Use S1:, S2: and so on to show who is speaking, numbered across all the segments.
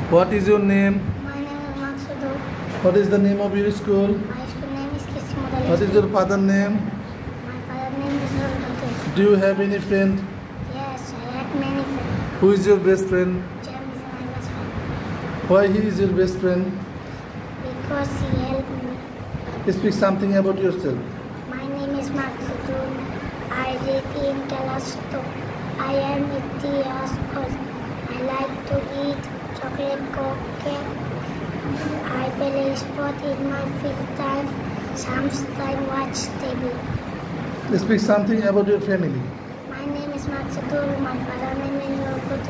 S1: What is your name?
S2: My name is Maksudul.
S1: What is the name of your school?
S2: My school name is Kissimodal.
S1: What is your father's name?
S2: My father's name is Nurul.
S1: Do you have any friend?
S2: Yes, I had many friends.
S1: Who is your best friend?
S2: James is my best friend.
S1: Why he is your best friend?
S2: Because he helped me.
S1: Speak something about yourself.
S2: My name is Maksudul. I read in class 2. I am 80 years old. I like to eat chocolate cake. I play sport in my free time. Sometimes watch TV.
S1: Speak something about your family.
S2: My name is Maksudul. My father's name is Nurul.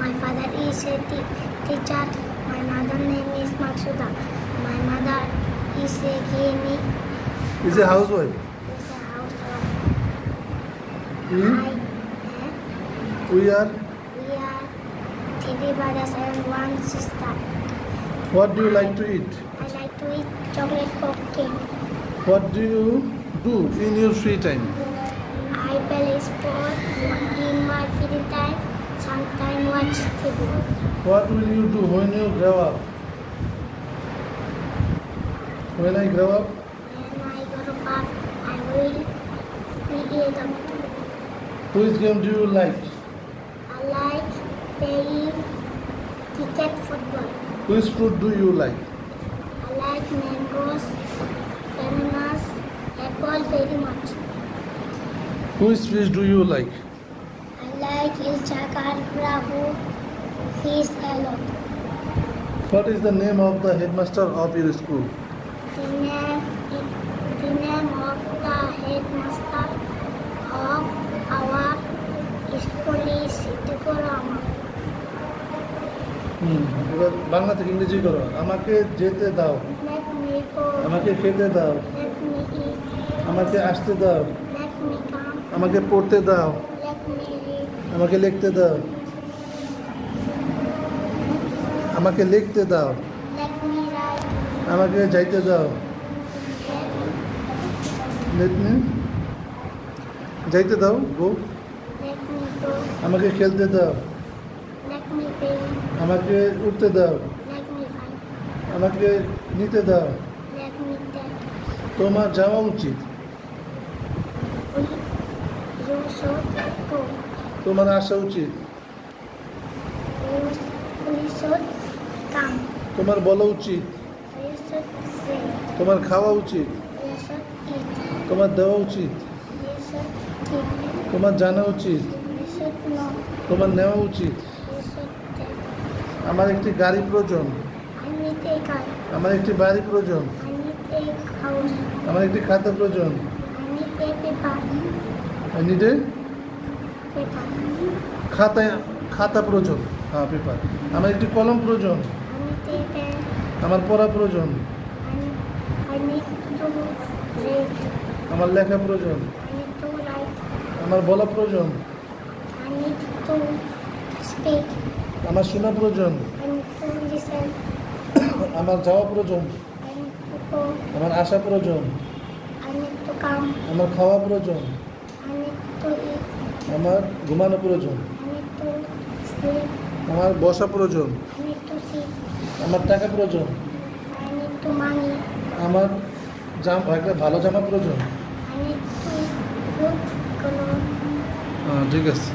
S2: My father is a teacher. My mother's name is Maksuda. My mother is a granny.
S1: Is a housewife.
S2: Is a housewife.
S1: We are.
S2: We are 3 brothers and 1 sister.
S1: What do you like to eat?
S2: I like to eat chocolate cake.
S1: What do you do in your free time?
S2: I play sport in my free time. Sometimes watch TV.
S1: What will you do when you grow up? When I grow up?
S2: When I grow up, I will be a doctor.
S1: Which game do you like?
S2: I like playing cricket, football.
S1: Which fruit do you like?
S2: I like mangoes, bananas, apple very much.
S1: Which fish do you like?
S2: I like ilchakar, rahu, fish a lot.
S1: What is the name of the headmaster of your school?
S2: The name of the headmaster of our school is Siddiqur Rahman.
S1: এবার বাংলা থেকে ইংরেজি করো। আমাকে যেতে দাও,
S2: Let me go.
S1: আমাকে খেতে দাও,
S2: Let me eat.
S1: আমাকে আসতে দাও,
S2: Let me come.
S1: আমাকে পড়তে দাও,
S2: Let me read.
S1: আমাকে লিখতে দাও, আমাকে লিখতে দাও,
S2: Let me write.
S1: আমাকে যাইতে দাও, let me যাইতে দাও, গো,
S2: Let me go.
S1: আমাকে খেলতে দাও,
S2: Let me play.
S1: আমাকে উঠতে দাও,
S2: Let me fight.
S1: আমাকে নিতে দাও।
S2: Let me take.
S1: তোমার যাওয়া উচিত,
S2: You should go.
S1: তোমার আসা উচিত,
S2: We should come.
S1: তোমার বলা উচিত,
S2: We should say.
S1: তোমার খাওয়া উচিত,
S2: We should eat.
S1: তোমার দেওয়া উচিত,
S2: We should keep.
S1: তোমার জানা উচিত,
S2: We should know.
S1: তোমার নেওয়া উচিত।
S2: We should take.
S1: আমার একটি গাড়ি প্রয়োজন,
S2: I need a car.
S1: আমার একটি বাড়ি প্রয়োজন,
S2: I need a house.
S1: আমার একটি খাতা প্রয়োজন,
S2: I need a paper.
S1: নিডে
S2: Paper.
S1: খাতা প্রয়োজন, হ্যাঁ পেপার। আমার একটি কলম প্রয়োজন,
S2: I need a pen.
S1: আমার পড়া প্রয়োজন,
S2: I need to read.
S1: আমার লেখা প্রয়োজন,
S2: I need to write.
S1: আমার বলা প্রয়োজন,
S2: I need to speak.
S1: আমার শোনা প্রয়োজন,
S2: I need to listen.
S1: আমার যাওয়া প্রয়োজন,
S2: I need to go.
S1: আমার আসা প্রয়োজন,
S2: I need to come.
S1: আমার খাওয়া প্রয়োজন,
S2: I need to eat.
S1: আমার ঘুমানো প্রয়োজন,
S2: I need to sleep.
S1: আমার বসা প্রয়োজন,
S2: I need to sit.
S1: আমার টাকা প্রয়োজন,
S2: I need to money.
S1: আমার একটা ভালো জামা প্রয়োজন।
S2: I need to good clothes.
S1: ঠিক আছে।